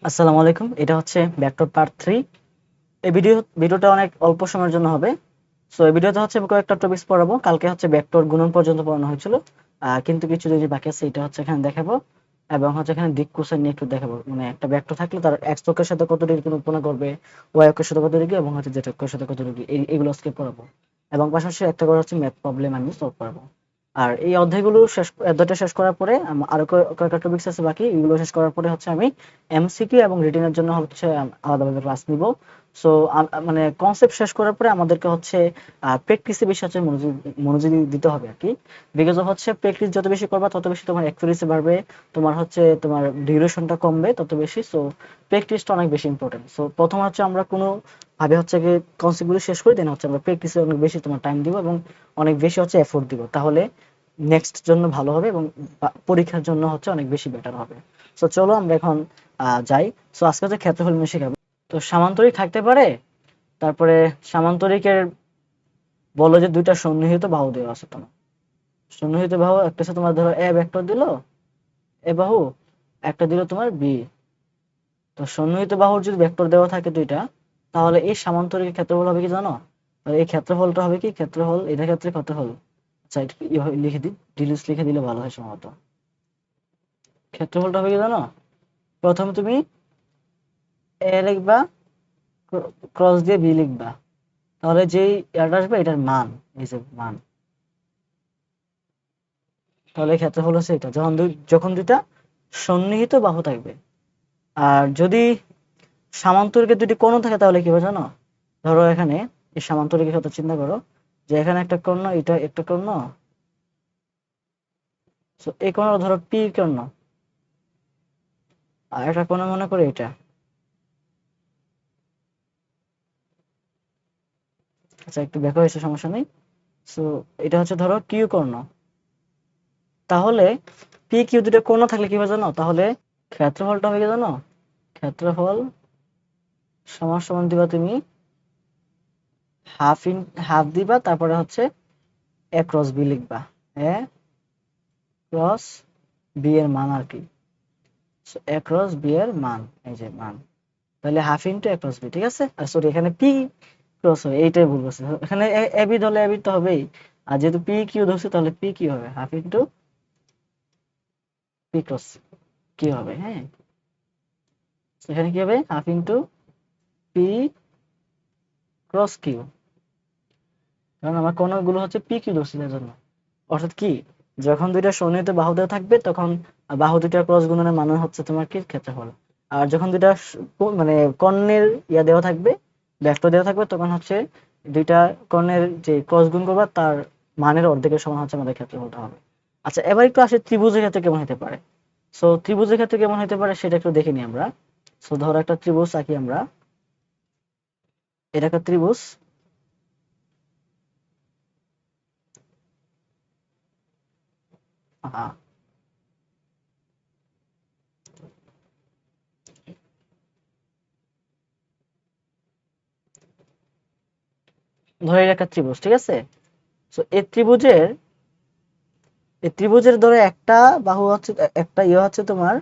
আসসালামু আলাইকুম। এটা হচ্ছে ভেক্টর পার্ট 3। এই ভিডিওটা অনেক অল্প সময়ের জন্য হবে। সো এই ভিডিওতে হচ্ছে আমি কয়েকটা টপিকস পড়াবো। কালকে হচ্ছে ভেক্টর গুণন পর্যন্ত পড়ানো হয়েছিল, কিন্তু কিছু জিনিস বাকি আছে, এটা হচ্ছে এখানে দেখাবো। এবং হচ্ছে এখানে দিক কোসাইন নিয়ে একটু দেখাবো, মানে একটা ভেক্টর থাকলে তার এক্স অক্ষের সাথে কত ডিগ্রি কোণ উৎপন্ন করবে, ওয়াই অক্ষের সাথে কত ডিগ্রি, এবং হচ্ছে জেড অক্ষের সাথে কত ডিগ্রি, এইগুলো আজকে পড়াবো। এবং পাশাপাশি একটা করে হচ্ছে ম্যাথ প্রবলেম আমি সলভ করাবো। আর এই অধ্যায়টা শেষ করার পরে আরো কয়েকটা টপিকস আছে বাকি, এগুলো শেষ করার পরে হচ্ছে আমি এমসিকিউ এবং রিটেনের জন্য হচ্ছে আলাদাভাবে ক্লাস নিব। সো মানে কনসেপ্ট শেষ করার পরে আমাদেরকে হচ্ছে প্র্যাকটিসে বেশি হচ্ছে মনোযোগী দিতে হবে আর কি। বিকজ অফ হচ্ছে প্র্যাকটিস যত বেশি করবা তত বেশি তোমার অ্যাকুরেসি বাড়বে, তোমার হচ্ছে তোমার ডিউরেশনটা কমবে তত বেশি। সো প্র্যাকটিসটা অনেক বেশি ইম্পর্টেন্ট। সো প্রথম হচ্ছে আমরা কোনো ভাবে হচ্ছে কি কনসেপ্টগুলো শেষ করে দেন হচ্ছে আমরা প্র্যাকটিসে অনেক বেশি তোমার টাইম দিব এবং অনেক বেশি হচ্ছে এফোর্ট দিব, তাহলে নেক্সট জন্য ভালো হবে এবং পরীক্ষার জন্য হচ্ছে অনেক বেশি বেটার হবে। সো চলো আমরা এখন যাই। সো আজকে হচ্ছে ক্ষেত্রফল নিয়ে শেখাবো। তো সামান্তরিক থাকতে পারে, তারপরে সামান্তরিকের বলো যে দুইটা সন্নিহিত বাহু দেওয়া আছে তোমার। সন্নিহিত বাহু একটা হচ্ছে তোমার ধরো এ ভেক্টর দিল, এ বাহু, একটা দিল তোমার বি। তো সন্নিহিত বাহুর যদি ভেক্টর দেওয়া থাকে দুইটা, তাহলে এই সামান্তরিকের ক্ষেত্রফল হবে কি জানো? আর এই ক্ষেত্রফলটা হবে কি, ক্ষেত্রফল এটার ক্ষেত্রে কত হল, আচ্ছা এটা লিখে দিই, ডিলিউস লিখে দিলে ভালো হয় সম্ভবত। ক্ষেত্রফলটা হবে কি জানো? প্রথমে তুমি এ লিখবা, ক্রস দিয়ে বি লিখবা, তাহলে যেই এটা আসবে এটার মান, এই যে মান, তাহলে ক্ষেত্রফল হচ্ছে এটা যখন দুইটা সন্নিহিত বাহু থাকবে। আর যদি সামান্তরিকের দুটি কোণ থাকে তাহলে কি হবে জানো? ধরো এখানে এই সামান্তরিকের কথা চিন্তা করো, যে এখানে একটা কোণ, এটা একটা কোণ। সো এই কোণ ধরো পি কোণ, আর একটা কোণ মনে করে এটা। আচ্ছা একটু ব্যাখ্যা হয়েছে, সমস্যা নেই। সো এটা হচ্ছে ধরো কিউ কর্ণ। তাহলে পি কিউ দুটো কোণ থাকলে কি হবে জানো? তাহলে ক্ষেত্রফলটা হবে কি জানো? ক্ষেত্রফল সমান সমান দিবা তুমি হাফ দিবা, তারপরে হচ্ছে এ ক্রস বি লিখবা, এ ক্রস বি এর মান আর কি। এ ক্রস বি এর মান, এই যে মান, তাহলে হাফ ইন্টু এ ক্রস বি, ঠিক আছে? আর সরি এখানে পি ক্রস হবে, এইটাই ভুল করছে। এখানে এ বি ধরলে এ বি তো হবেই, আর যেহেতু পি কিউ ধরছে তাহলে পি কি হবে, হাফ ইন্টু পি ক্রস কি হবে, হ্যাঁ। এখানে কি হবে, half into P cross Q, কারণ আমার কোণগুলো হচ্ছে পি কিউ ধরছে এর জন্য। অর্থাৎ কি, যখন দুইটা সন্নিহিত বাহু দেওয়া থাকবে তখন বাহু দুইটার ক্রস গুণনের মান হচ্ছে তোমার কি, ক্ষেত্রফল। আর যখন দুইটা মানে কর্ণের দেওয়া থাকবে, ভেক্টর দেওয়া থাকবে, তখন হচ্ছে দুইটা কর্ণের যে ক্রস গুণ করবা তার মানের অর্ধেকের সমান হচ্ছে আমাদের ক্ষেত্রফলটা হবে। আচ্ছা এবার একটু আসে ত্রিভুজের ক্ষেত্রে কেমন হতে পারে। সো ত্রিভুজের ক্ষেত্রে কেমন হতে পারে সেটা একটু দেখে নিই আমরা। সো ধরো একটা ত্রিভুজ আঁকি আমরা, এটা একটা ত্রিভুজ। আহ, ধরো এটা একটা ত্রিভুজ, ঠিক আছে? সো এই ত্রিভুজের ধরো একটা বাহু হচ্ছে, একটা হচ্ছে তোমার,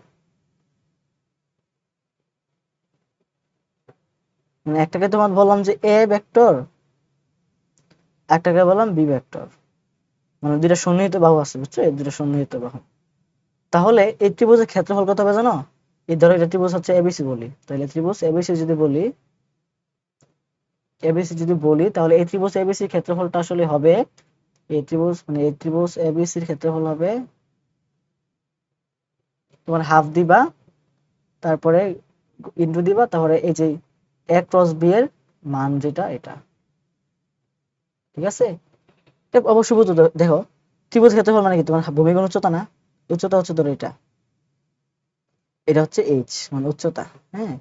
মানে একটাকে তোমার বললাম যে এ ভেক্টর, একটাকে বললাম বি ভেক্টর, মানে দুইটা সন্নিহিত বাহু আছে, বুঝছো? এই দুইটা সন্নিহিত বাহু। তাহলে এই ত্রিভুজের ক্ষেত্রফল কত হবে জানো? এই ধরো এটা ত্রিভুজ হচ্ছে এবিসি বলি, তাহলে ত্রিভুজ এবিসি যদি বলি, তাহলে এই ত্রিভুজ এবিসির ক্ষেত্রফলটা আসলে হবে, এই ত্রিভুজ এবিসির ক্ষেত্রফল হবে তোমার হাফ দিবা, তারপরে ইন্টু দিবা, তারপরে এই যে এ ক্রস বি এর মান যেটা এটা, ঠিক আছে? এটা অবশ্যই বুঝো, দেখো ত্রিভুজ ক্ষেত্রফল মানে কি, তোমার ভূমিগুণ উচ্চতা না, উচ্চতা হচ্ছে ধরো এটা, এটা হচ্ছে এইচ মানে উচ্চতা, হ্যাঁ।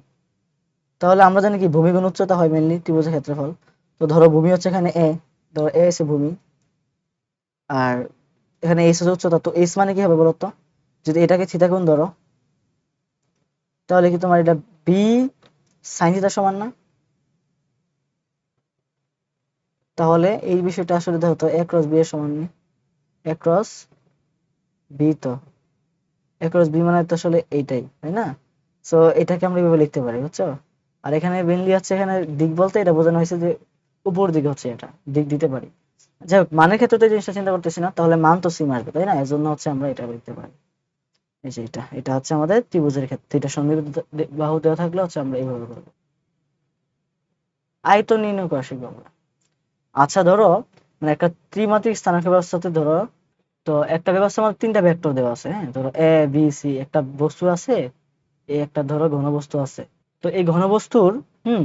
তাহলে আমরা জানি কি ভূমিগুণ উচ্চতা হয় মেইনলি ত্রিভুজের ক্ষেত্রফল। তো ধরো ভূমি হচ্ছে এখানে এ, ধরো এ এসে ভূমি, আর এখানে এইচ হচ্ছে উচ্চতা। তো এইচ মানে কি হবে বলতো? যদি এটাকে থিটা কোণ ধরো, তাহলে কি তোমার এটা বি সাইন থিটা সমান না? তাহলে এই বিষয়টা আসলে দেখো তো এ ক্রস বি এর সমান নেই, এ ক্রস বি, তো এ ক্রস বি মানে তো আসলে এইটাই, তাই না? সো এটাকে আমরা এইভাবে লিখতে পারি, বুঝছো? আর এখানে মেইনলি হচ্ছে এখানে দিক বলতে এটা বোঝানো হয়েছে যে উপর দিকে হচ্ছে, এটা দিক দিতে পারি। যাই হোক, মানের ক্ষেত্রে তো এই জিনিসটা চিন্তা করতেছি না, তাহলে মান তো সিম আসবে তাই না, এজন্য হচ্ছে আমরা এটা লিখতে পারি। এই যে এটা এটা হচ্ছে আমাদের ত্রিভুজের ক্ষেত্রে, এটা সমদ্বিবাহু বাহু দেওয়া থাকলে হচ্ছে আমরা এইভাবে করবো। আয়তন নির্ণয় করা শিখবো আমরা। আচ্ছা ধরো, মানে একটা ত্রিমাত্রিক স্থানাঙ্ক ব্যবস্থাতে ধরো, তো একটা ব্যবস্থা আমাদের তিনটা ভেক্টর দেওয়া আছে, হ্যাঁ, ধরো এ বি সি, একটা বস্তু আছে, এই একটা ধরো ঘনবস্তু আছে। তো এই ঘনবস্তুর, হুম,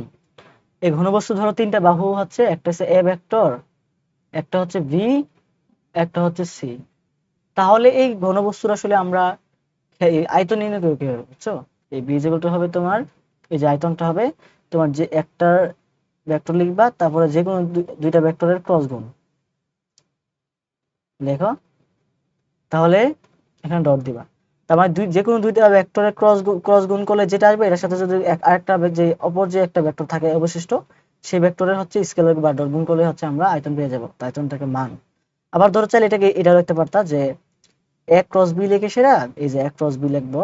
এই ঘনবস্তু ধরো তিনটা বাহু হচ্ছে, একটা হচ্ছে এ ভেক্টর, একটা হচ্ছে ভি, একটা হচ্ছে সি। তাহলে এই ঘনবস্তুর আসলে আমরা এই আয়তন নির্ণয় করবো কিভাবে, বুঝছো? এই বি ইজ ইকুয়াল টু হবে তোমার, এই যে আয়তনটা হবে তোমার, যে একটা ভেক্টর লিখবা, তারপরে যে কোনো দুইটা ভেক্টরের ক্রস গুণ লেখো, তাহলে এখানে ডট দিবা। তার মানে যে কোনো দুইটা ভেক্টরের ক্রস গুণ করলে যেটা আসবে, এটার সাথে যদি আরেকটা যে অপর যে একটা ভেক্টর থাকে অবশিষ্ট, সেই ভেক্টরের হচ্ছে স্কেলার বা ডট গুণ করলে হচ্ছে আমরা আয়তন পেয়ে যাবো, আয়তনটাকে মান। আবার ধরো চাইলে এটাকে এটা লিখতে পারতা যে এ ক্রস বি লিখে সেরা, এই যে এ ক্রস বি লিখবো,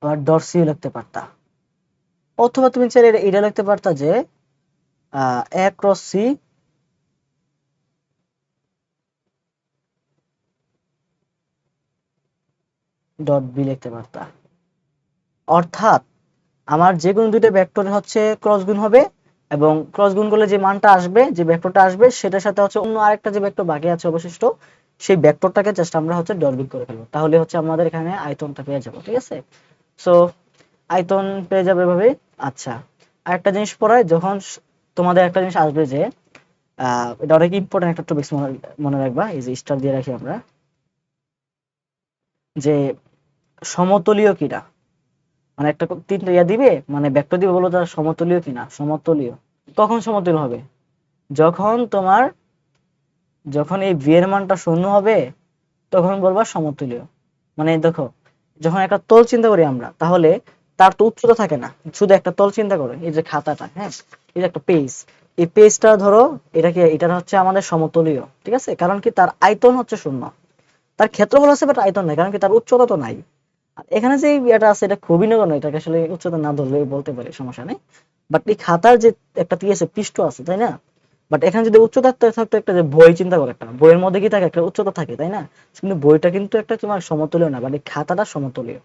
আবার ডট সি লিখতে পারতা। অথবা তুমি চাইলে এটা লিখতে পারতা যে এ ক্রস সি ডট বি লিখতে পারতা। অর্থাৎ আমার যে কোনো দুইটা ভেক্টর হচ্ছে ক্রস গুণ হবে, এবং ক্রস গুণ করলে যে মানটা আসবে, যে ভেক্টরটা আসবে, সেটার সাথে হচ্ছে অন্য আরেকটা যে ভেক্টর বাকি আছে অবশিষ্ট, সেই ভেক্টরটাকে জাস্ট আমরা হচ্ছে ডট গুণ করে ফেলবো, তাহলে হচ্ছে আমাদের এখানে আয়তনটা পেয়ে যাবো। ঠিক আছে, সো আয়তন পেয়ে যাবে এভাবে। আচ্ছা, আরেকটা জিনিস পড়ায় যখন তোমাদের একটা জিনিস আসবে যে এটা অনেক ইম্পর্টেন্ট একটা টপিক, মনে রাখবা, এই যে স্টার দিয়ে রাখি আমরা, যে সমতলীয় কিনা, মানে একটা তিনটা ইয়া দিবে, মানে ভেক্টর দিবে, বলো তার সমতলীয় কিনা, সমতলীয়। কখন সমতুল্য হবে? যখন তোমার, যখন এই ভি এর মানটা শূন্য হবে, তখন বলবা সমতুল্য। মানে দেখো, যখন একটা তল চিন্তা করি আমরা, তাহলে তার তো উচ্চতা থাকে না, শুধু একটা তল চিন্তা করে, এই যে খাতাটা, হ্যাঁ, এই যে একটা পেজ, এই পেজটা ধরো, এটা হচ্ছে আমাদের সমতলীয়। ঠিক আছে, কারণ কি তার আয়তন হচ্ছে শূন্য, তার ক্ষেত্রফল আছে বাট আয়তন নাই, কারণ কি তার উচ্চতা তো নাই। আর এখানে যে এটা আছে, এটা খুবই নগণ্য, এটাকে আসলে উচ্চতা না ধরলে বলতে পারি, সমস্যা নেই। বাট এই খাতার যে একটা কি আছে, পৃষ্ঠ আছে, তাই না? বাট এখানে যদি উচ্চতা থাকতো, একটা যে বই চিন্তা করে, একটা বইয়ের মধ্যে কি থাকে, একটা উচ্চতা থাকে, তাই না? কিন্তু বইটা কিন্তু একটা তোমার সমতলীয় না, বাট এই খাতাটা সমতলীয়।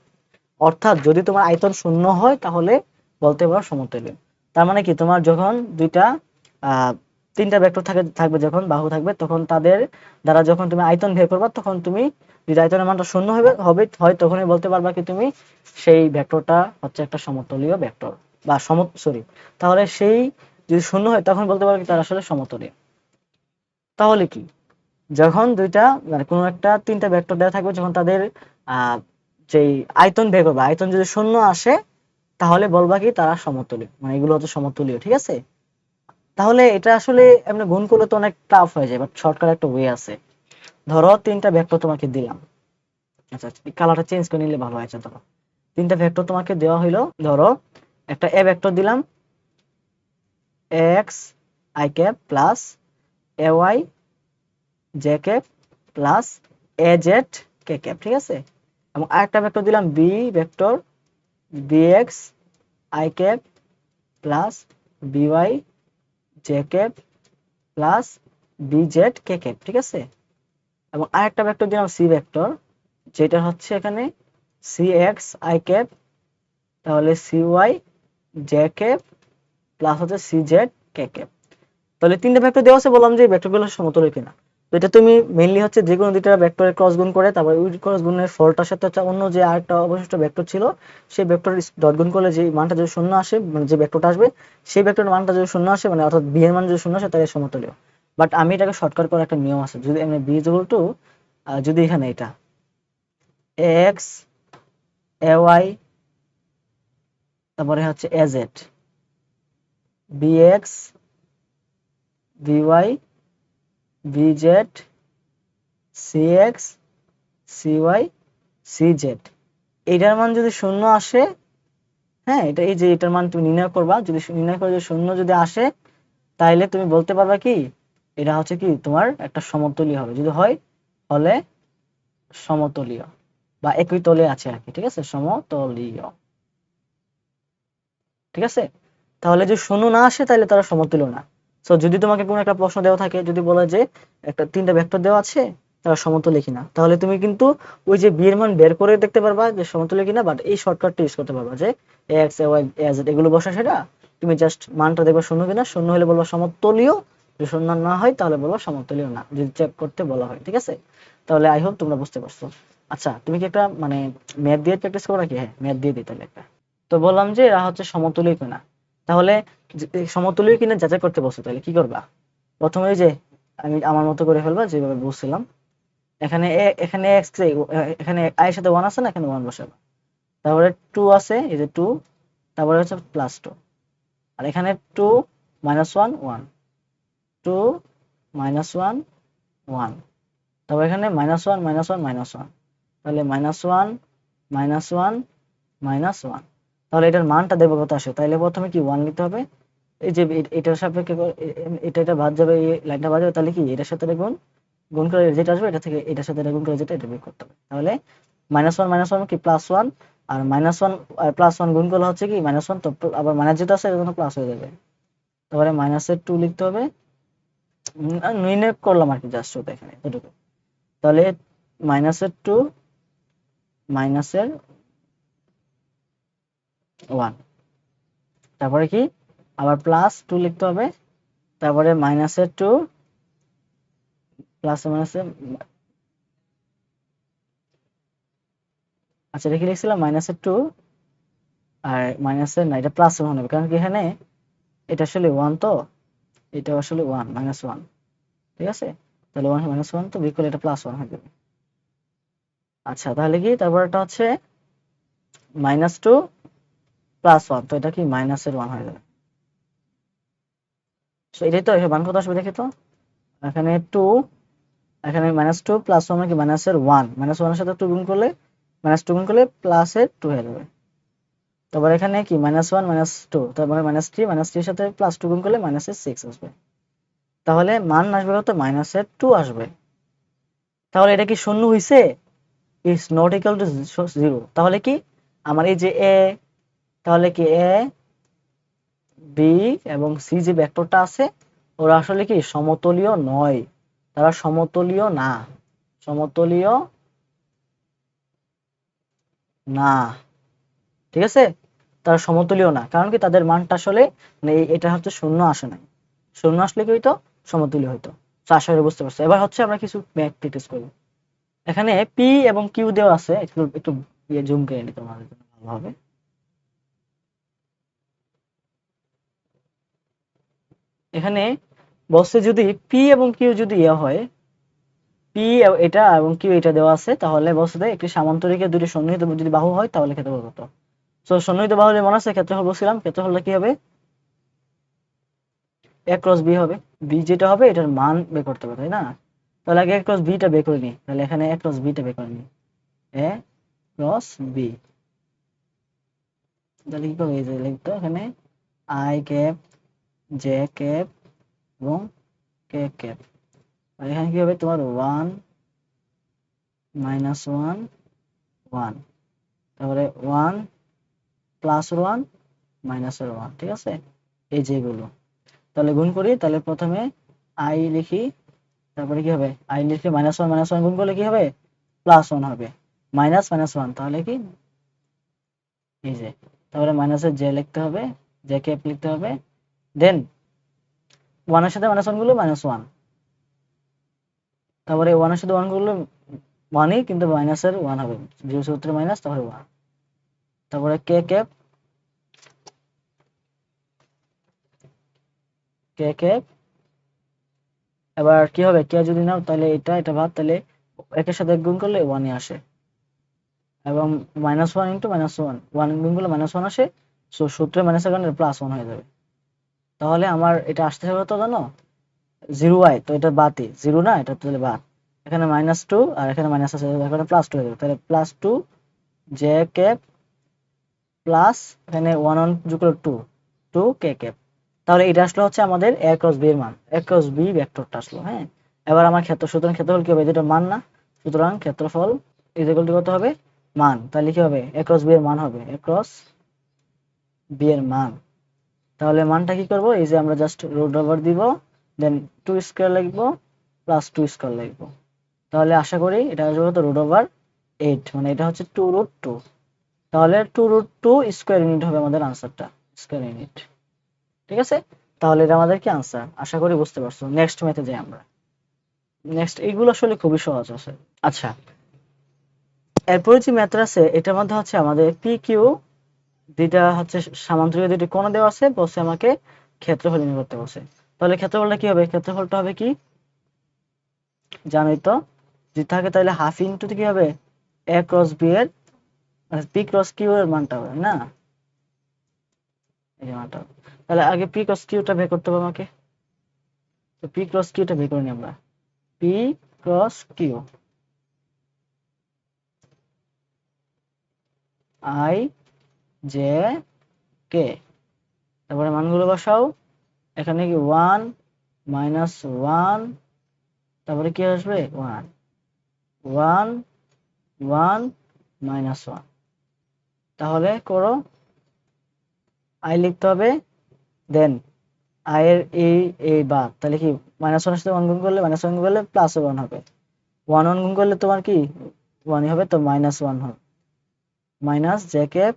অর্থাৎ যদি তোমার আয়তন শূন্য হয়, তাহলে বলতে পারো সমতলীয়। তার মানে কি, তোমার যখন দুইটা আহ তিনটা ভেক্টর থাকবে, যখন বাহু থাকবে, তখন তাদের দ্বারা যখন তুমি আয়তন বের করবা, তখন তুমি যদি আয়তনের মানটা শূন্য হয়, তখনই বলতে পারবা কি তুমি সেই ভেক্টরটা হচ্ছে একটা সমতলীয় ভেক্টর, বা সরি, তাহলে সেই যদি শূন্য হয়, তখন বলতে পারবে কি তার আসলে সমতলীয়। তাহলে কি, যখন দুইটা, মানে কোনো একটা তিনটা ভেক্টর দেওয়া থাকবে, যখন তাদের আহ যেই আয়তন বের করবে, আয়তন যদি শূন্য আসে, তাহলে বলবা কি তারা সমতুল্য, মানে এগুলো হচ্ছে সমতুল্য। ঠিক আছে, তাহলে এটা আসলে এমনি গুণ করলে তো অনেক টাফ হয়ে যায়, বাট শর্টকাট একটা ওয়ে আছে। ধরো তিনটা ভেক্টর তোমাকে দিলাম, আচ্ছা কালারটা চেঞ্জ করে নিলে ভালো হয়। আচ্ছা ধরো তিনটা ভেক্টর তোমাকে দেওয়া হইলো, ধরো একটা এ ভেক্টর দিলাম, X I cap plus A Y J cap plus A Z K cap. ঠিক আছে, এবং আরেকটা ভেক্টর দিলাম B vector, bx i cap plus by j cap plus bz k cap. ঠিক আছে, এবং আরেকটা ভেক্টর দিলাম c ভেক্টর, যেটা হচ্ছে এখানে cx i ক্যাপ, তাহলে cy j ক্যাপ প্লাস হচ্ছে cz k ক্যাপ। তাহলে তিনটা ভেক্টর দেওয়া আছে, বললাম যে ভেক্টরগুলো সমতুল্য কিনা। তো এটা তুমি মেইনলি হচ্ছে যে কোনো দুইটা ভেক্টরের ক্রস গুণ করে, তারপর ওই ক্রস গুণের ফলটার সাথে হচ্ছে অন্য যে আরেকটা অবশিষ্ট ভেক্টর ছিল, সেই ভেক্টর ডট গুণ করলে যে মানটা যদি শূন্য আসে, মানে যে ভেক্টরটা আসবে, সেই ভেক্টরের মানটা যদি শূন্য আসে, মানে অর্থাৎ বি এর মান যদি শূন্য আসে, তাহলে সমতুল্য। বাট আমি এটাকে শর্টকাট করার একটা নিয়ম আছে, যদি আমি বি ইকুয়াল টু, যদি এখানে এটা এক্স এ ওয়াই, তারপরে হচ্ছে A Z, B X B Y B Z C X C Y C Z, এইটার মান যদি শূন্য আসে, হ্যাঁ, এটা এই যে এটার মান তুমি নির্ণয় করবা, যদি নির্ণয় করে যদি শূন্য যদি আসে, তাইলে তুমি বলতে পারবা কি এটা হচ্ছে কি তোমার একটা সমতলীয় হবে, যদি হয় হলে সমতলীয়। বা একই তলে আছে আর কি, ঠিক আছে, সমতলীয়। ঠিক আছে, তাহলে যে শূন্য না আসে তাহলে তারা সমতুল্য না। সো যদি তোমাকে কোনো একটা প্রশ্ন দেওয়া থাকে, যদি বলে যে একটা তিনটা ভেক্টর দেওয়া আছে তারা সমতুল্য কিনা, তাহলে তুমি কিন্তু ওই যে বি এর মান বের করে দেখতে পারবা যে সমতুল্য কিনা, বাট এই শর্টকাটটা ইউজ করতে পারবা যে এক্স ওয়াই জেড এগুলো বসা, সেটা তুমি জাস্ট মানটা দেখবা শূন্য কিনা, শূন্য হলে বলবা সমতুল্য, যদি শূন্য না হয় তাহলে বলবা সমতুল্য না, যদি চেক করতে বলা হয়। ঠিক আছে, তাহলে আই হোপ তোমরা বুঝতে পারছো। আচ্ছা, তুমি কি একটা মানে ম্যাথ দিয়ে প্র্যাকটিস করো নাকি? হ্যাঁ, ম্যাথ দিয়ে দিই তাহলে একটা। তো বললাম যে এরা হচ্ছে সমতুল্য কিনা, তাহলে সমতুল্য কিনা যাচাই করতে বলছো, তাহলে কি করবা? প্রথমে যে আমি আমার মতো করে ফেলবা যেভাবে বুঝছিলাম, এখানে এখানে এক্স, এখানে আই এর সাথে ওয়ান আছে না, এখানে ওয়ান বসাবা, তারপরে টু আছে, এই যে টু, তারপরে হচ্ছে প্লাস টু, আর এখানে two minus one one, two minus one one, তারপর এখানে minus one minus one minus one, তাহলে minus one minus one minus one. তাহলে এটার মানটা দেখবো কত আসে, তাহলে প্রথমে কি ওয়ান নিতে হবে, এই যে এটার সাপেক্ষে এটা এটা বাদ যাবে, এই লাইনটা বাদ যাবে, তাহলে কি এটার সাথে এটা গুণ, গুণ করে যেটা আসবে এটা থেকে এটার সাথে এটা গুণ করে যেটা, এটা বের করতে হবে। তাহলে মাইনাস ওয়ান কি প্লাস ওয়ান, আর মাইনাস ওয়ান আর প্লাস ওয়ান গুণ করলে হচ্ছে কি মাইনাস ওয়ান, তো আবার মাইনাস যেটা আছে এটা প্লাস হয়ে যাবে, তারপরে মাইনাসের টু লিখতে হবে। নির্ণয় করলাম আর কি, জাস্ট ওটা এখানে এটুকু। তাহলে মাইনাসের টু মাইনাসের ওয়ান, তারপরে কি আবার প্লাস টু লিখতে হবে, তারপরে মাইনাসের টু প্লাস মাইনাসের, আচ্ছা রেখে লিখছিলাম মাইনাসের টু আর মাইনাসের না, এটা প্লাস ওয়ান হবে, কারণ কি এখানে এটা আসলে ওয়ান, তো এটা আসলে ওয়ান মাইনাস ওয়ান। ঠিক আছে, তাহলে ওয়ান মাইনাস ওয়ান, তো বিকল এটা প্লাস ওয়ান হয়ে যাবে। আচ্ছা, তাহলে কি তারপর এটা হচ্ছে মাইনাস টু প্লাস ওয়ান, তো এটা কি মাইনাসের ওয়ান হয়ে যাবে। তো এটাই তো, মান কত আসবে দেখে তো, এখানে টু, এখানে মাইনাস টু প্লাস ওয়ান কি মাইনাসের ওয়ান, মাইনাস ওয়ানের সাথে টু গুণ করলে, মাইনাস টু গুণ করলে প্লাসের টু হয়ে যাবে। তারপর এখানে কি মাইনাস ওয়ান মাইনাস টু, তারপরে মাইনাস থ্রির সাথে প্লাস টু গুণ করলে মাইনাসের সিক্স আসবে, তাহলে মান আসবে কত, মাইনাসের টু আসবে। তাহলে এটা কি শূন্য হইছে? Is not equal to zero, তাহলে কি আমার এই যে এ, তাহলে কি এ বি এবং সি যে ভেক্টরটা আছে ওরা আসলে কি সমতলীয় নয়, তারা সমতলীয় না, সমতলীয় না। ঠিক আছে, তারা সমতলীয় না, কারণ কি তাদের মানটা আসলে মানে এটা হচ্ছে শূন্য আসে নাই, শূন্য আসলে কি হইতো, সমতুল্য হইতো। তো আশা করি বুঝতে পারছো। এবার হচ্ছে আমরা কিছু ম্যাথ প্র্যাকটিস করব। এখানে পি এবং কিউ দেওয়া আছে, একটু একটু জুম করে নিতে তোমাদের জন্য ভালো হবে। এখানে বলছে যদি পি এবং কিউ যদি ইয়া হয়, পি এটা এবং কিউ এটা দেওয়া আছে, তাহলে বলছে যে একটি সামান্তরিকের দুটি সন্নিহিত যদি বাহু হয় তাহলে ক্ষেত্রফল কত। সো সন্নিহিত বাহু মনে আছে ক্ষেত্রফল বলছিলাম, ক্ষেত্রফলটা কি হবে, এ ক্রস বি হবে, বি যেটা হবে এটার মান বের করতে হবে, তাই না? তাহলে আগে এ ক্রস বিটা বের করে নিই, তাহলে এখানে এ ক্রস বিটা বের করে নিই, এ ক্রস বি, তাহলে কি করবো, এই যে লিখতো এখানে আই ক্যাপ জে ক্যাপ এবং কে ক্যাপ, আর এখানে কি হবে তোমার ওয়ান মাইনাস ওয়ান ওয়ান, তারপরে ওয়ান প্লাস ওয়ান মাইনাসের ওয়ান। ঠিক আছে, এই যেগুলো তাহলে গুণ করি, তাহলে প্রথমে আই লিখি, তারপরে কি হবে, আই লিখলে মাইনাস ওয়ান গুণ করলে কি হবে, প্লাস ওয়ান হবে, মাইনাস মাইনাস ওয়ান, তাহলে কি এই যে, তারপরে মাইনাসের জে লিখতে হবে, জে ক্যাপ লিখতে হবে, দেন ওয়ানের সাথে মাইনাস ওয়ান গুলো মাইনাস ওয়ান, তারপরে ওয়ানের সাথে ওয়ান গুলো ওয়ানই, কিন্তু মাইনাসের ওয়ান হবে, জিরো সূত্রে মাইনাস, তারপরে ওয়ান, তারপরে কে ক্যাপ, কে ক্যাপ, এবার কি হবে, কে যদি নাও তাহলে এটা এটা বাদ, তাহলে একের সাথে এক গুণ করলে ওয়ানই আসে, এবং minus one into minus one, one গুণ করলে মাইনাস ওয়ান আসে, সো সূত্রে মাইনাসের কারণে প্লাস ওয়ান হয়ে যাবে। তাহলে আমার এটা আসতে হবে তো জানো, জিরো ওয়াই, তো এটা বাদই, জিরো না, এটা তাহলে বাদ, এখানে মাইনাস টু আর এখানে মাইনাস আছে, এখানে প্লাস টু হয়ে যাবে, তাহলে plus two J cap plus এখানে ওয়ান ওয়ান যোগ করলে টু, টু কে ক্যাপ। তাহলে এটা আসলে হচ্ছে আমাদের এ ক্রস বি এর মান, এ ক্রস বি ভেক্টরটা আসলো। এবার আমার ক্ষেত্র, সুতরাং ক্ষেত্রফল কি হবে, যেটা মান না, সুতরাং ক্ষেত্রফল ইজ ইকুয়াল টু কত হবে, মান, তাহলে কি হবে a ক্রস b এর মান হবে a ক্রস b এর মান। তাহলে মানটা কি করব, এই যে আমরা জাস্ট রুট ওভার দিব, দেন 2 স্কয়ার লিখবো প্লাস 2 স্কয়ার লিখবো। তাহলে আশা করি এটা আসবে কত, রুট ওভার 8, মানে এটা হচ্ছে 2 রুট 2। তাহলে 2 রুট 2 স্কয়ার ইউনিট হবে আমাদের আনসারটা, স্কয়ার ইউনিট। ঠিক আছে, তাহলে এটা আমাদের কি আনসার, আশা করি বুঝতে পারছো। নেক্সট ম্যাথে যাই আমরা। নেক্সট এইগুলো আসলে খুবই সহজ আছে। আচ্ছা, এরপরে যে ম্যাথটা আছে এটার মধ্যে হচ্ছে আমাদের পি কিউ দুইটা হচ্ছে সামান্তরিক দুইটি কোণ দেওয়া আছে, বলছে আমাকে ক্ষেত্রফল নির্ণয় করতে বলছে। তাহলে ক্ষেত্রফলটা কি হবে, ক্ষেত্রফলটা হবে কি জানোই তো, যদি থাকে তাহলে হাফ ইনটু কি হবে a ক্রস b এর মানে p ক্রস q এর মানটা হবে না, এই যে মানটা হবে। তাহলে আগে p ক্রস q টা বের করতে হবে আমাকে, তো p ক্রস q টা বের করে নিই আমরা। p cross q i j k, তারপরে মানগুলো বসাও। এখানে কি 1 মাইনাস 1, তারপরে কি আসবে 1 1 1 মাইনাস 1। তাহলে করো, i লিখতে হবে, দেন i এর এই বাদ, তাহলে কি মাইনাস 1 এর সাথে 1 গুণ করলে মাইনাস 1 গুণ করলে প্লাস 1 হবে, 1 1 গুণ করলে তোমার কি 1 হবে, তো মাইনাস 1 হবে, মাইনাস j ক্যাপ,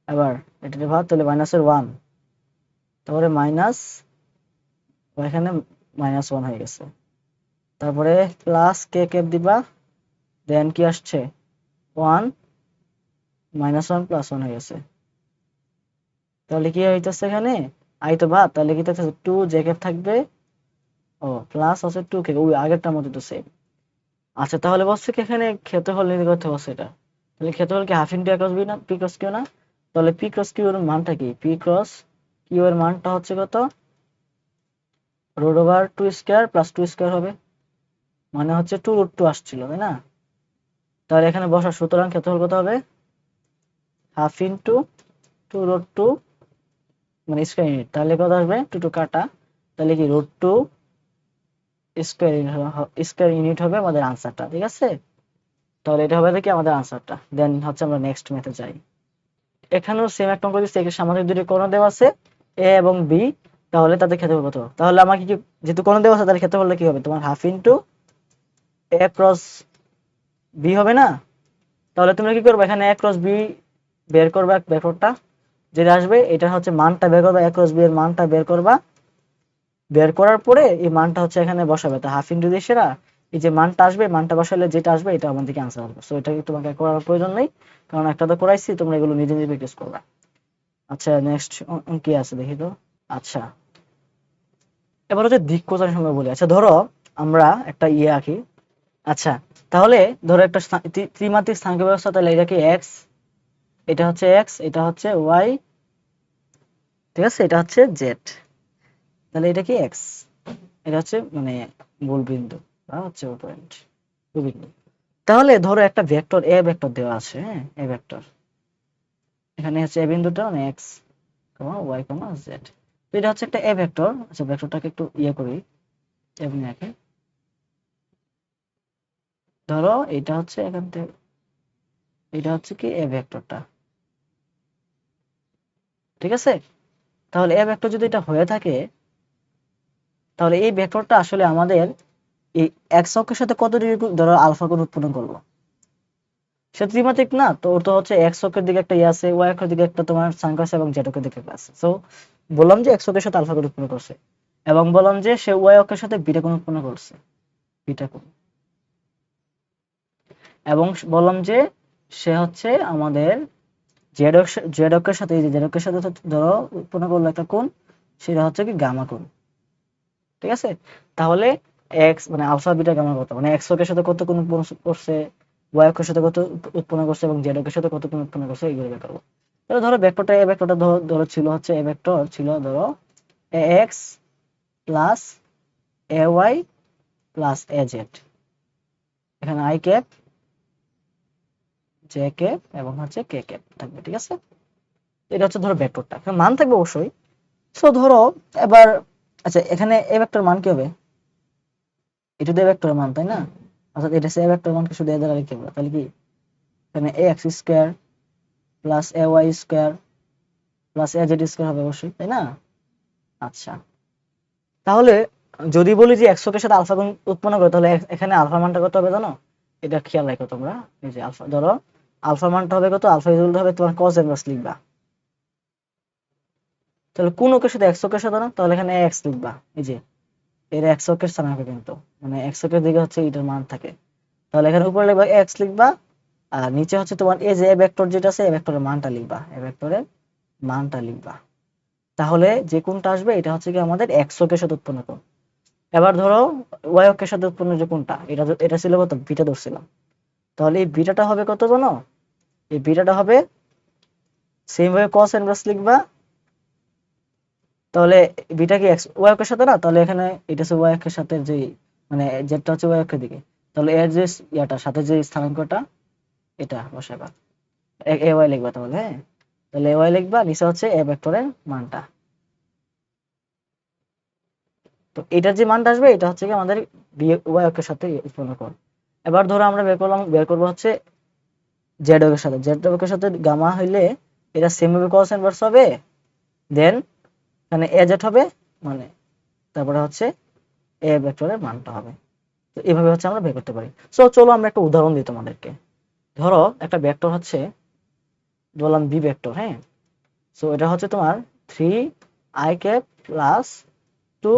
আবার এটা ভাগ, তাহলে মাইনাসের 1, তারপরে মাইনাস, এখানে মাইনাস 1 হয়ে গেছে, তারপরে প্লাস কে ক্যাপ দিবা, দেন কি আসছে 1 মাইনাস 1 প্লাস 1 হয়ে গেছে। তাহলে কি হইতেছে এখানে আই তো বাদ, তাহলে কি থাকছে 2 জে ক্যাপ থাকবে, ও প্লাস আছে 2 কে, ওই আগেরটার মতো তো সেম। আচ্ছা, তাহলে বলছে কি এখানে ক্ষেত্রফল নির্ণয় করতে বলছে এটা, তাহলে ক্ষেত্রফল কি হাফ ইনটু ক্রস বি না, পি ক্রস কিউ না, তাহলে পি ক্রস কিউ এর মানটা কি, পি ক্রস কিউ এর মানটা হচ্ছে কত, root over 2 square plus 2 square হবে, মানে হচ্ছে 2 রুট 2 আসছিল তাই না। তাহলে এখানে বসা, সুতরাং ক্ষেত্রফল কত হবে, হাফ ইনটু 2 রুট 2 মানে স্কয়ার ইউনিট, তাহলে কত আসবে 2 2 কাটা, তাহলে কি রুট 2 স্কয়ার ইউনিট হবে আমাদের আনসারটা। ঠিক আছে, তাহলে এটা হবে কি আমাদের আনসারটা। দেন হচ্ছে আমরা নেক্সট মেথে যাই। এখানেও সেম একটা অঙ্ক দিচ্ছে, এখানে সামান্তরিক দুটি কোণ দেওয়া আছে এ এবং বি, তাহলে তাদের ক্ষেত্রফল কত, তাহলে আমাকে কি, যেহেতু কোণ দেওয়া আছে তাহলে ক্ষেত্রফলটা কি হবে তোমার half into a cross B হবে না। তাহলে তুমি কি করবে, এখানে এ ক্রস বি বের করবা, ভেক্টরটা যেটা আসবে এটা হচ্ছে মানটা বের করবা, এ ক্রস বি এর মানটা বের করবা, বের করার পরে এই মানটা হচ্ছে এখানে বসাবে, তো হাফ ইনটু দিয়ে সেরা এই যে মানটা আসবে, মানটা বসালে যেটা আসবে এটা আমাদের দিকে আনসার হবে। সো এটা তোমাকে করার প্রয়োজন নেই, কারণ একটা তো করাইছি, তোমরা এগুলো নিজে নিজে প্র্যাকটিস করবা। আচ্ছা, নেক্সট কি আছে দেখি তো। আচ্ছা, এবার হচ্ছে দিক কোসাইন সময় বলি। আচ্ছা ধরো আমরা একটা ইয়ে আঁকি। আচ্ছা, তাহলে ধরো একটা ত্রিমাত্রিক স্থানাঙ্ক ব্যবস্থা, তাহলে এটা কি এক্স, এটা হচ্ছে এক্স, এটা হচ্ছে ওয়াই, ঠিক আছে, এটা হচ্ছে জেড, তাহলে এটা কি এক্স, এটা হচ্ছে মানে মূল বিন্দু বা হচ্ছে পয়েন্ট বিন্দু। তাহলে ধরো একটা ভেক্টর এ ভেক্টর দেওয়া আছে, হ্যাঁ এ ভেক্টর, এখানে হচ্ছে এ বিন্দুটা মানে এক্স ওয়াই জেড, তো এটা হচ্ছে একটা এ ভেক্টর। আচ্ছা, ভেক্টরটাকে একটু ইয়ে করি, এমনি আঁকি। ধরো এটা হচ্ছে এখান থেকে, এটা হচ্ছে কি এ ভেক্টরটা, ঠিক আছে। তাহলে এ ভেক্টর যদি এটা হয়ে থাকে, তাহলে এই ভেক্টরটা আসলে আমাদের এই এক্স অক্ষের সাথে কত ডিগ্রি ধরো আলফা কোণ উৎপন্ন করবো, সে ত্রিমাত্রিক না, তো ওর তো হচ্ছে এক্স অক্ষের দিকে একটা ইয়ে আছে, ওয়াই অক্ষের দিকে একটা তোমার সাইন আছে, এবং জেড অক্ষের দিকে একটা আছে। সো বললাম যে এক্স অক্ষের সাথে আলফা কোণ উৎপন্ন করছে, এবং বললাম যে সে ওয়াই অক্ষের সাথে বিটা কোণ উৎপন্ন করছে, বিটা কোণ, এবং বললাম যে সে হচ্ছে আমাদের জেড অক্ষের সাথে, এই যে জেড অক্ষের সাথে ধরো উৎপন্ন করলো একটা কোণ, সেটা হচ্ছে কি গামা কোণ। ঠিক আছে, তাহলে এক্স মানে আলফা বিটা গামা কত, মানে এক্স অক্ষের সাথে কত কোণ উৎপন্ন করছে, ওয়াই অক্ষের সাথে কত উৎপন্ন করছে, এবং জেড অক্ষের সাথে কত কোণ উৎপন্ন করছে, এগুলো বের করবো। তাহলে ধরো ভেক্টরটা এ ভেক্টরটা ধরো ছিল হচ্ছে এ ভেক্টর ছিল ধরো A x plus A y plus A z, এখানে আই ক্যাপ জে ক্যাপ এবং হচ্ছে কে ক্যাপ থাকবে। ঠিক আছে, এটা হচ্ছে ধরো ভেক্টরটা, এখানে মান থাকবে অবশ্যই। সো ধরো এবার, আচ্ছা এখানে এ ভেক্টর মান কি হবে, এটা তো এ ভেক্টরের মান তাই না, অর্থাৎ এটা সে ভেক্টর মানকে শুধু এ দ্বারা লিখতে পারবো, তাহলে কি এখানে ax square plus ay square plus az square হবে অবশ্যই, তাই না? আচ্ছা, তাহলে যদি বলি যে x অক্ষের সাথে আলফা কোণ উৎপন্ন করে, তাহলে এখানে আলফার মানটা কত হবে জানো? এটা খেয়াল রাখো তোমরা। এই যে আলফা, ধরো আলফার মানটা হবে কত? আলফা ইকুয়াল হবে তোমার cos ইনভার্স লিখবা। তাহলে কোন অক্ষের সাথে? x অক্ষের সাথে না, তাহলে এখানে x লিখবা। এই যে এর x অক্ষের স্থানে হবে, কিন্তু মানে x অক্ষের দিকে হচ্ছে এটার মান থাকে। তাহলে এখানে উপরে লিখবা x লিখবা, আর নিচে হচ্ছে তোমার এই যে ভেক্টর যেটা আছে, এই ভেক্টরের মানটা লিখবা, এই ভেক্টরের মানটা লিখবা। তাহলে যে কোনটা আসবে এটা হচ্ছে কি আমাদের x অক্ষের সাথে উৎপন্ন কোণ। এবার ধরো y অক্ষের সাথে উৎপন্ন যে কোনটা, এটা ছিল কত? বিটা ধরছিলাম। তাহলে এই বিটাটা হবে কত জানো? এই বিটাটা হবে সেম ভাবে cos ইনভার্স লিখবা। তাহলে বিটা কি x y অক্ষের সাথে না, তাহলে এখানে এটা হচ্ছে y অক্ষের সাথে যে মানে যেটা হচ্ছে y অক্ষের দিকে, তাহলে এর যে ইয়াটার সাথে যে স্থানাঙ্কটা এটা বসাবা, এ ওয়াই লিখবা। তাহলে হ্যাঁ, তাহলে এ ওয়াই লিখবা, নিচে হচ্ছে এ ভেক্টরের মানটা। তো এটার যে মানটা আসবে এটা হচ্ছে কি আমাদের ওয়াই অক্ষের সাথে উৎপন্ন কোণ। এবার ধরো আমরা বের করবো হচ্ছে জেড অক্ষের সাথে। জেড অক্ষের সাথে গামা হইলে এটা সেম ভাবে cos ইনভার্স হবে, দেন এখানে এ জেড হবে, মানে তারপরে হচ্ছে এ ভেক্টরের মানটা হবে। তো এইভাবে হচ্ছে আমরা বের করতে পারি। সো চলো আমরা একটা উদাহরণ দিই তোমাদেরকে। ধরো একটা ভেক্টর হচ্ছে, বললাম বি ভেক্টর, হ্যাঁ। সো এটা হচ্ছে তোমার 3i ক্যাপ প্লাস 2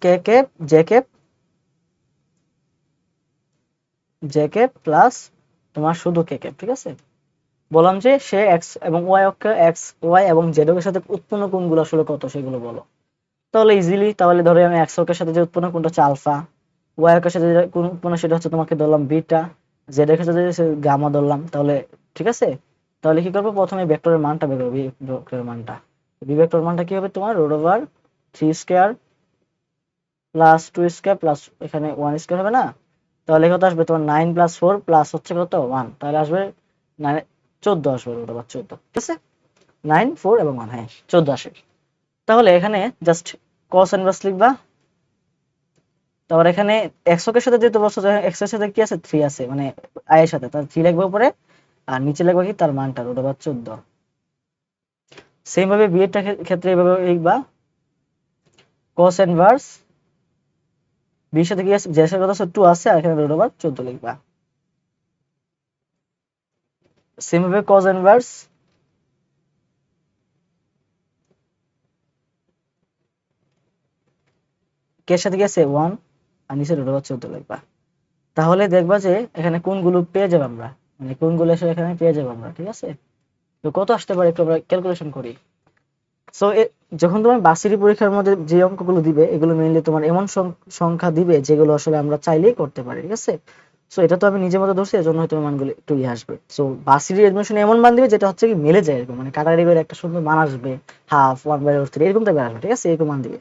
কে ক্যাপ জে ক্যাপ প্লাস তোমার শুধু কে ক্যাপ, ঠিক আছে। বললাম যে সে এক্স এবং ওয়াই অক্ষে, এক্স ওয়াই এবং জেড অক্ষের সাথে উৎপন্ন কোণগুলো আসলে কত সেগুলো বলো। তাহলে ইজিলি, তাহলে ধরো আমি এক্স অক্ষের সাথে যে উৎপন্ন কোণটা হচ্ছে আলফা, ওয়াই অক্ষের সাথে যে কোণ উৎপন্ন সেটা হচ্ছে তোমাকে ধরলাম বিটা, জেড অক্ষের সাথে গামা ধরলাম। তাহলে ঠিক আছে, তাহলে কি করবো? প্রথমে ভেক্টরের মানটা বের করবো, ভেক্টরের মানটা। বি ভেক্টর মানটা কি হবে তোমার? Root over 3 square plus 2 square plus এখানে 1 স্কয়ার হবে না? তাহলে কত আসবে তোমার? 9 প্লাস 4 প্লাস হচ্ছে কত? 1, তাহলে আসবে 9, 14 আসবে, রুট ওভার 14, ঠিক আছে। 9 4 এবং 1, হ্যাঁ 14 আসে। তাহলে এখানে জাস্ট cos ইনভার্স লিখবা। তারপর এখানে x অক্ষের সাথে যেহেতু বলছো যে x এর সাথে কি আছে? 3 আছে, মানে i এর সাথে, তাহলে 3 লিখবা উপরে, আর নিচে লিখবা কি তার মানটা, রুট ওভার 14। সেম ভাবে বি এর ক্ষেত্রে এইভাবে লিখবা, cos ইনভার্স বি এর সাথে কি আছে? যে এর সাথে কত আছে? 2 আছে, আর এখানে রুট ওভার 14 লিখবা। সেম ভাবে cos ইনভার্স কে এর সাথে কি আছে? 1, আর নিচে রুট ওভার 14 লিখবা। তাহলে দেখবা যে এখানে কোনগুলো পেয়ে যাবো আমরা, মানে কোনগুলো এসে এখানে পেয়ে যাবো আমরা, ঠিক আছে। তো কত আসতে পারে একটু আমরা ক্যালকুলেশন করি। সো যখন তোমার ভার্সিটি পরীক্ষার মধ্যে যে অঙ্কগুলো দিবে, এগুলো মেইনলি তোমার এমন সংখ্যা দিবে যেগুলো আসলে আমরা চাইলেই করতে পারি, ঠিক আছে। সো এটা তো আমি নিজের মতো ধরছি, এজন্য হয়তো মানগুলো একটু ইয়ে আসবে। সো ভার্সিটি এডমিশন এমন মান দিবে যেটা হচ্ছে কি মিলে যায়, এরকম মানে কাটাকাটি করে একটা সুন্দর মান আসবে, হাফ, 1/3 এরকম টাইপের আসবে, ঠিক আছে। এরকম মান দিবে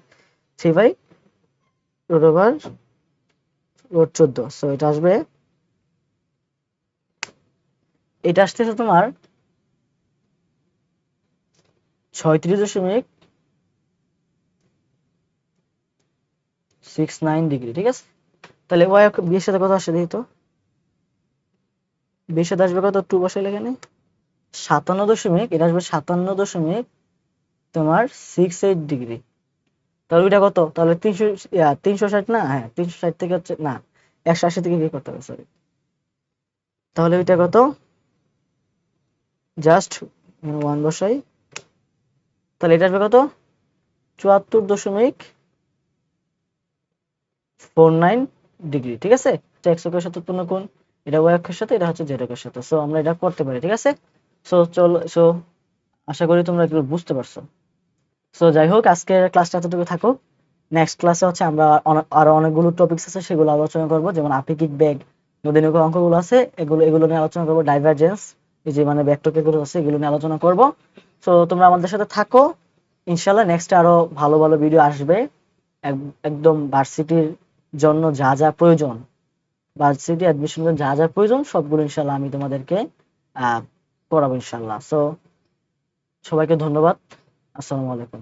3/√14। সো এটা আসবে, এটা আসতেছে তোমার 36.69 ডিগ্রি, ঠিক আছে। তাহলে ওয়াই বিয়ের সাথে কত আসে দেখি তো? বিয়ের সাথে আসবে কত? 2 বসাইলে এখানে 57 দশমিক, এটা আসবে 57 দশমিক তোমার 68 ডিগ্রি। তাহলে ওইটা কত? তাহলে 360 না, হ্যাঁ 360 থেকে হচ্ছে না, 180 থেকে কি করতে হবে, সরি। তাহলে ওইটা কত? জাস্ট 1 বসাই, তাহলে এটা আসবে কত? 74.49 ডিগ্রি, ঠিক আছে। এক্স অক্ষের সাথে উৎপন্ন কোণ, এটা ওয়াই অক্ষের সাথে, এটা হচ্ছে জেড অক্ষের সাথে। সো আমরা এটা করতে পারি, ঠিক আছে। সো আশা করি তোমরা এগুলো বুঝতে পারছো। সো যাই হোক, আজকের ক্লাসটা এতটুকু থাকুক। নেক্সট ক্লাসে হচ্ছে আমরা আরো অনেকগুলো টপিকস আছে সেগুলো আলোচনা করব, যেমন আপেক্ষিক বেগ, নদীনুক অঙ্কগুলো আছে, এগুলো নিয়ে আলোচনা করব। ডাইভারজেন্স, এই যে মানে ভেক্টর যেগুলো আছে এগুলো নিয়ে আলোচনা করব। সো তোমরা আমাদের সাথে থাকো, ইনশাআল্লাহ নেক্সট আরো ভালো ভালো ভিডিও আসবে। একদম ভার্সিটির জন্য যা যা প্রয়োজন, ভার্সিটি অ্যাডমিশনের যা যা প্রয়োজন সবগুলো ইনশাআল্লাহ আমি তোমাদেরকে পড়াবো ইনশাআল্লাহ। সো সবাইকে ধন্যবাদ, আসসালামু আলাইকুম।